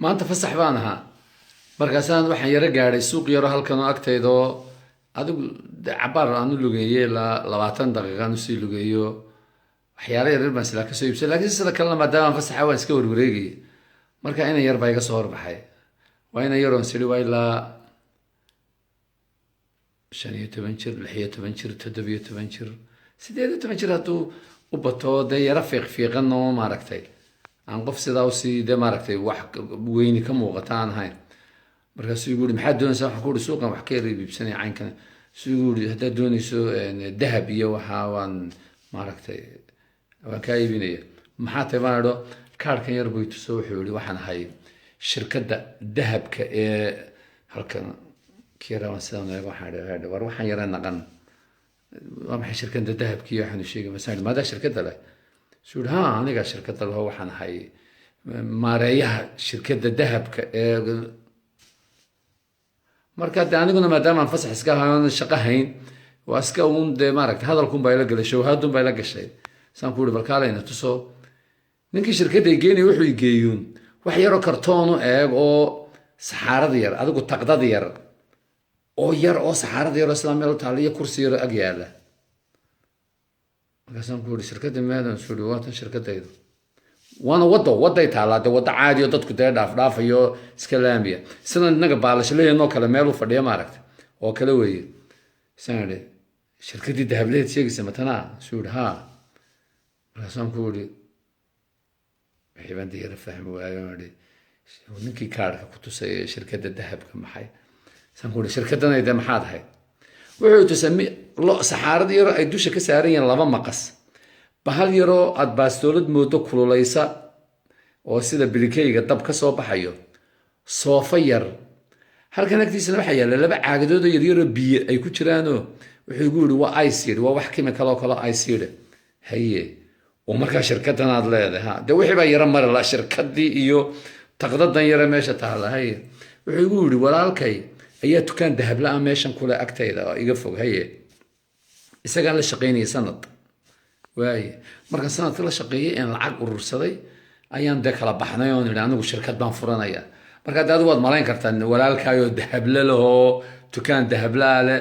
maanta fasax baan ahaa markaasaan waxaan yaro gaadhay suuq yaro halkan oo agtaydoo adigu cabaar aan u lugeeyey ilaa 20 daqiiqa aan usii lugeeyo waxyaala yaryar baan silaa kasoo iibsay laakiin sida kalena maadaama fasaxa waan iska warwareegayay marka inan yar baa iga soo horbaxay waa inan yaroon siri waa ilaa 15 jir 16 jir 17 jir 18 jir hadduu u bato dee yaro fiiqfiiqan oo maaragtay aan qof sidaa usii dee maaragtay wax weyni ka muuqata aan ahayn markaasuu igu yiri maxaad doonaysaa waxaan ku yiri suuqan wax ka yar iibsanaya caynkan suu igu yiri haddaad doonayso dahab iyo waxa waan maaragtay waan kaa iibinaya maxaa tahay baan idho kaarhkan yar buu ituso wuxuu yiri waxaan ahay shirkadda dahabka ee halkan kiiraan sidaan eego waxaan idhi war waxaan yara naqan waa maxay shirkadda dahabkii waxaan sheegay masaan maadaa shirkadda leh suu yiri haa aniga shirkadda leh waxaan ahay maareeyaha shirkadda dahabka ee marka de aniguna maadaama aan fasax iska ahaan shaqo hayn waa iska uun dee maaragtay hadalkun baa ila galay shawhaadun baa ila gashay saan ku yiri balkaalayna tuso ninkii shirkadda ay geenay wuxuu igeeyuun wax yaroo kartoon u eeg oo saxaarada yar adigu taqdada yar oo saxaarada yar oo isla meel u taala iyo kursi yar ag yaala markaasaan ku yiri shirkadda maadan suu yiri waatan shirkaddaydu وانا وضي تعالى ده وضع عادي ودتك ده داف يو سكلامية سنة نجا بالش ليه إنه كلام ماله فديه ماركت أو كلوي سنة شركة دي ذهب ليه تيجي سمتنا سود ها رسام كوري حيوان دي يرفهم وعيوني ونكي كارك كنت سي شركة الذهب كم حي سام كوري شركتنا إذا ما حد هاي وعود تسمي لا سحار دي يرى يدوش كسارين لبا مقص bahal yaroo aad baastoolad moodo kululaysa oo sida bilikeyga dab ka soo baxayo soofa yar halkan agtiisana waxaa yaalla 2 caagadood oo yaryaroo biyo ay ku jiraanoo wuxuu igu yidhi waa iced waa wax chemical oo kale iced haye oo markaa shirkaddan aad leedahay ha dee wixii baa yara mari la shirkaddii iyo taqdadan yara meesha taalla haye wuxuu igu yidhi walaalkay ayaa dukaan dahab la meeshan kule agtayda oo iga fog haye isagaan la shaqaynayay sanad واي marka sanadka la shaqeeyay in lacag urursaday ayaan de kala baxnay oo nidhi anigu shirkad baan furanaya marka dad waad malayn kartaan walaalkaayo dahable laho dukaan dahable leh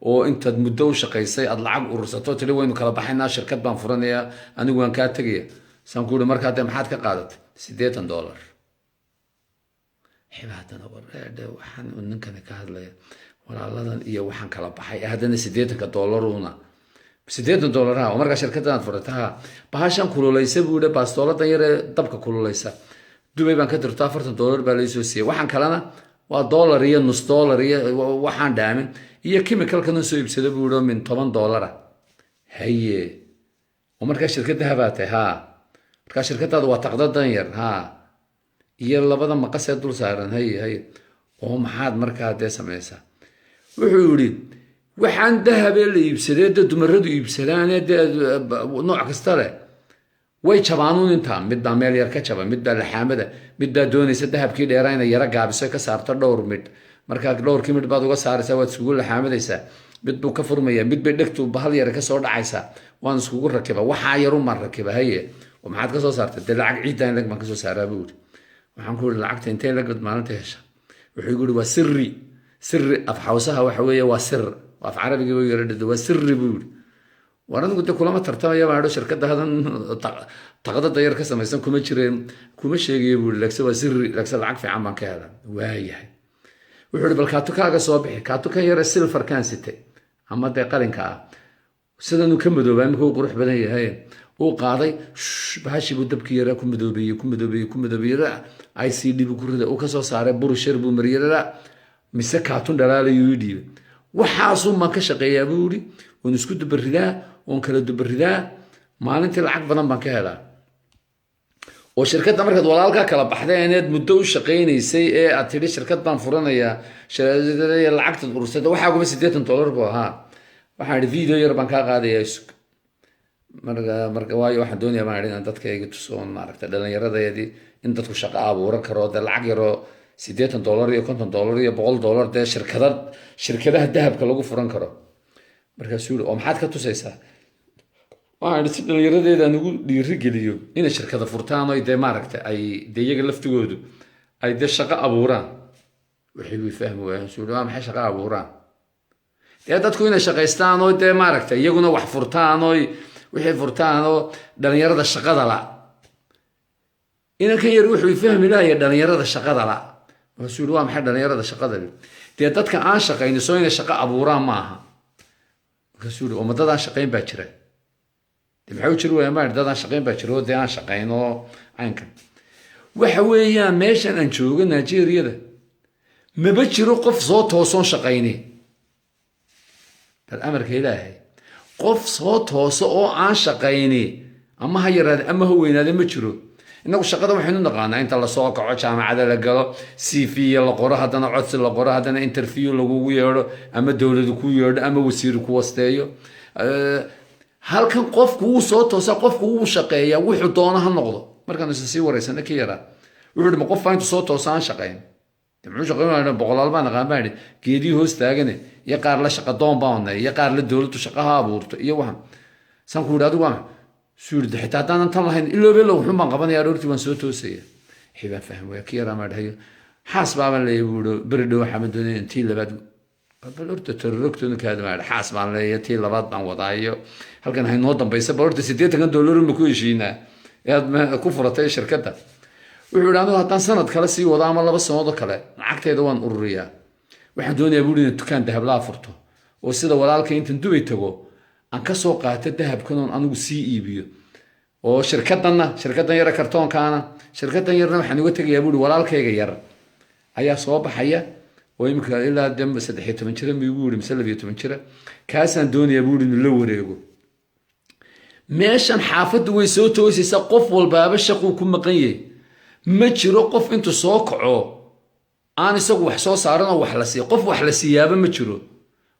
oo intaad muddo u shaqeysay ad lacag urursato tiri waynu kala baxaynaa shirkad baan furanaya anigu waan ka tagay san ku yiri marka de maxaad ka qaadatay $80 xibaadana warade waxaan ninkan ka hadlaya walaaladan iyo waxaan kala baxay hadana $80 una $80 ha marka shirkaddan furataha bahashan kululaysa buu yiri baastooladan yar dabka kululaysa Dubai baan ka dirtaa $40 baa la soo siiyay waxaan kalena waa dollar iyo nus dollar iyo waxaan dhaamin iyo chemical kan soo iibsada buu yiri min $10 haye oo marka shirkadda habaatay ha marka shirkadda waa taqdadan yar ha iyo labada maqas ee dul saaran haye oo maxaad markaa de sameeysaa wuxuu yiri waxaan dahab la iibsaday dad dumaradu iibsadaan nooc kasta leh way jabaanuun inta mid baa meel yar ka jaba mid baa laxaamada mid baa doonaysa dahabkii dheerayna yara gaabiso ka saarto dhowr mid marka dhowrkii mid baad uga saaraysaa waad isugu laxaamadaysaa mid buu ka furmaya mid bay dhegtu bahal yar ka soo dhacaysa waan isugu rakiba waxa yar u mar rakiba haye oo maxaad ka soo saartay de lacag ciidan lag ma ka soo saaraa buu waxaan ku yiri lacagta intee lag maalinta hesha wuxuu igu yiri waa sirri af xawsaha waxa weeye waa sir af carabiga way yiraahdo waa sirri buu waran gudda kulama tartamaya baa shirkadda hadan taqdada yar ka samaysan kuma jireen kuma sheegay buu lagsa waa sirri lagsa lacag fiican baan ka helaa waayahay wuxuu yiri bal kaatukaaga soo bixi kaatukan yar silver kan sitay ama de qalinka ah sidan uu ka madoobay markuu qurux badan yahay uu qaaday bahashi buu dabkii yara ku madoobay ICD buu ku riday uu ka soo saaray burushir buu mariyay mise kaatun dhalaalayo yidhi waxaasuu ma ka shaqeeyaa buu yiri oo isku dubaridaa oo kala dubaridaa maalintii lacag badan baan ka helaa oo shirkadda markaad walaalka kala baxdeeneed muddo u shaqeynaysay ee aad tiri shirkad baan furanaya shirkadda lacagta urursada waxa ugu $80 buu ahaa waxaan video yar baan ka qaadayaa isku marka waayo waxaan doonayaa baan idin dadkayga tusoon maaragtay dhalinyaradayadii in dadku shaqo abuuran karo de lacag yaro $80 iyo $50 iyo $100 de shirkadaha dahabka lagu furan karo markaasuu oo maxaad ka tusaysaa waxaan si dhalinyaradeeda ugu dhiiri geliyo in shirkada furtaan oo de maaragtay ay de iyaga laftigoodu ay dee shaqo abuuraan wixii way fahmi waayeen suuli waa maxay shaqo abuuraan dee dadku inay shaqaystaan oo dee maaragtay iyaguna wax furtaan oo wixii furtaan oo dhalinyarada shaqada la inankan yar wuxuu fahmi lahayaa dhalinyarada shaqada la suuli waa maxay dhalinyarada shaqada la dee dadka aan shaqaynin soo inay shaqo abuuraan maaha suuli oo madadaan shaqayn baa jira dee maxay u jiri waayaan maa dadaan shaqayn baa jira oo dee aan shaqayn oo caynkan waxa weeyaan meeshan aan joogo Nigeeriyada maba jiro qof soo tooson shaqayni bal amarka ilaahay qof soo tooso oo aan shaqayni ama ha yaraade ama ha weynaade ma jiro inagu shaqada waxaynu naqaanaa inta la soo kaco jaamacada la galo CV la qoro haddana codsi la qoro haddana interview lagugu yeedho ama dowladu ku yeedho ama wasiir ku wasteeyo halkan qofku uu soo toosa qofku uu shaqeeyaa wuxuu doono ha noqdo markaan sii wareysana ka yaraa wuxuu ma qof inta soo toosa aan shaqayn muxuu shaqeynaa boqolaal baan aqaan baan geedii hoos taagane iyo qaar la shaqo doon baan iyo qaar la dowladdu shaqaha abuurto iyo waxan san ku yiraahdo waa suurda xitaa haddaan tan lahayn iloobe loo wuxuu baan qabanayaa dhowrtii waan soo toosaya xibaan fahmo waa kii yaraa ma dhahayo xaas baan leeyahay buuro bari dhow waxaan doonay intii labaad bal horta tarrogtuna kaada ma xaas baan leeyahay tii labaad baan wadaayo halkan hay noo dambaysa bal horta $80 ma ku heshiinaa aad ku furatay shirkadda wuxuu yiraahdaa haddaan sanad kale sii wado ama 2 sanadood kale lacagteeda waan ururiyaa waxaan doonayaa buuri inaan dukaan dahab la furto oo sida walaalkay intan Dubai tago aan ka soo qaato dahabkan oo anigu sii iibiyo oo shirkadan yar kartoonkaana shirkadan yarna waxaan uga tagayaa buuri walaalkayga yar ayaa soo baxaya oo imika ilaa 13 jira ma igu yiri mise 12 jira kaasaan doonayaa buuri inuu la wareego meeshan xaafadu way soo toosaysaa qof walbaaba shaqo ku maqan yahay ma jiro qof intuu soo kaco aan isagu wax soo saaran oo wax la siiyo qof wax la siiyaaba ma jiro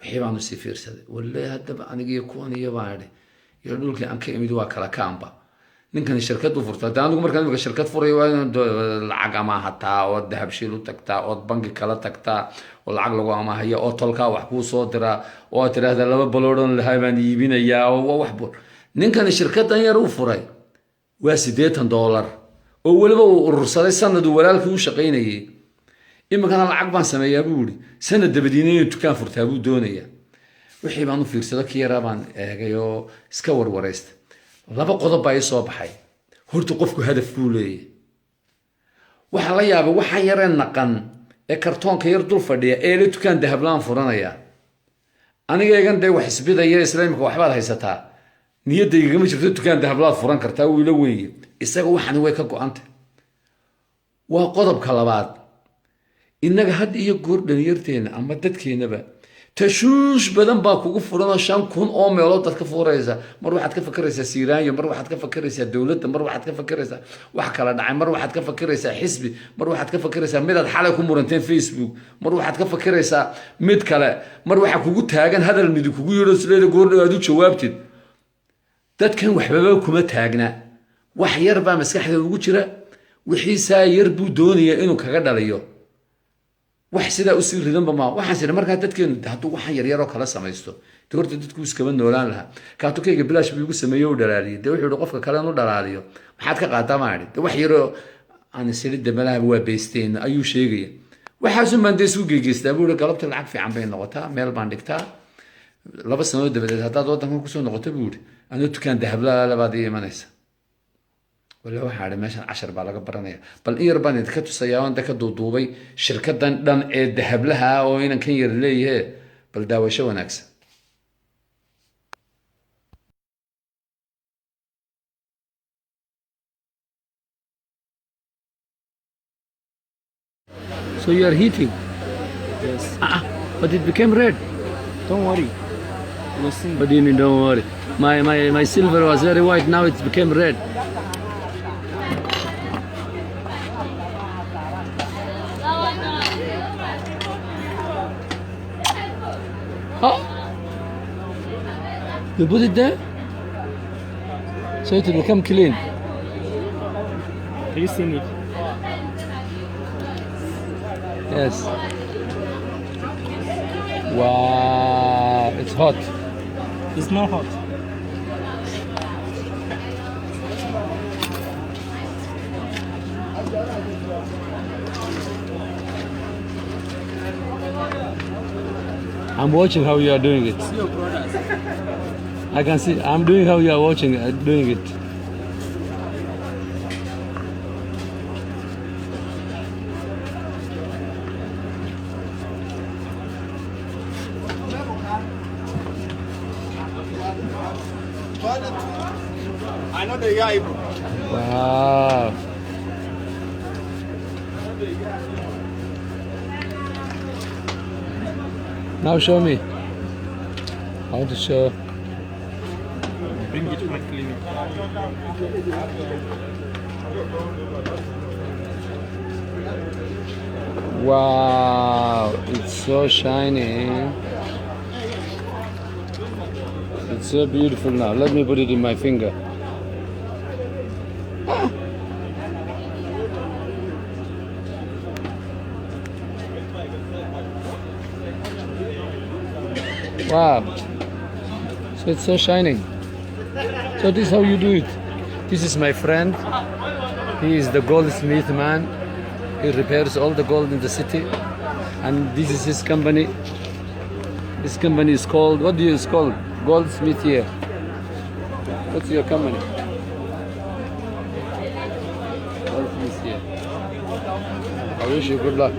wixii baan si fiirsaday wallahi hadaba aniga kuwan iyo baadhe iyo dhulkii aan ka imid waa kala kaamba ninkan shirkadu furtay anigu markaan shirkad furay waa lacag ama hataa oo dahab shil u tagtaa oo bangi kala tagtaa oo lacag lagu amaahayo oo tolka wax ku soo dira oo tiraahda 2 baloodon lahay baan iibinayaa oo wax bur ninkan shirkadan yar u furay waa $80 oo waliba uu urursaday sanadu walaalkii u shaqeynayay imikana lacag baan sameeyaa buuri sanad dabadiina inuu dukaan furtaa buu doonayaa wixii baan u fiirsado kii yaraa baan eegayo iska warwareysta 2 qodob baa soo baxay horta qofku hadaf buu leeyahay waxa la yaabay waxaan yareen naqan ee kartoonka yar dul fadhiya ee la dukaan dahab laan furanaya aniga eegan day wax isbidaya islaamka waxbaad haysataa niyadayga ma jirto dukaan dahab laad furan kartaa wuu la weeyay isaga waxan way ka go'antay waa qodobka labaad inaga had iyo goor dhalinyarteena ama dadkeenaba tashuush badan baa kugu furan 5,000 oo meelood dadka furaysa mar waxaad ka fakaraysaa siiraayo mar waxaad ka fakaraysaa dawladda mar waxaad ka fakaraysaa wax kala dhacay mar waxaad ka fakaraysaa xisbi mar waxaad ka fakaraysaa mid aad xalay ku muranteen Facebook mar waxaad ka fakaraysaa mid kale mar waxa kugu taagan hadal mid kugu yiro isleeda goor aad u jawaabtid dadkan waxba kuma taagna wax yar baa maskaxda ugu jira wixii saa yar buu doonayaa inuu kaga dhaliyo wax sida u sii ridan ma waxaan sida markaa dadkeenu hadduu waxan yar yar oo kala samaysto doorta dadku iskaba noolaan laha kaatokeyga bilaash buu ugu sameeyo dhalaaliyo de wuxuu qofka kale inuu dhalaaliyo maxaad ka qaataa maari de wax yar oo aan silida malaha waa beesteen ayuu sheegaya waxaas u maandeys u geegeystaa buu galabta lacag fiican bay noqotaa meel baan dhigtaa 2 sano dabadeed haddaad wadankan ku soo noqoto buu أنا تكان ذهب لا بعدين ما نسى ولا واحد ماشان 10 بالغ برانية بل إيربان دكتور سياوان دكتور دوبي شركة دان ذهب لها وين كان يرليه بل داوي شو ناكس. So you are heating? Yes. But it became red. Don't worry. We'll see. What do you mean, don't worry? My silver was very white, now it became red. Oh! You put it there? So it will become clean. Have you seen it? Yes. Wow, it's hot. It's not hot. I'm watching how you are doing it. See your brothers. I can see. I'm doing how you are watching, doing it. I know the guy, bro. Wow. Now show me how to show. Bring it to my clinic. Wow, it's so shiny. It's so beautiful now. Let me put it in my finger. Wow. So it's so shining. So this is how you do it. This is my friend. He is the goldsmith man. He repairs all the gold in the city. And this is his company. This company is called, what do you call? Goldsmith here. What's your company? Goldsmith here. I wish you good luck.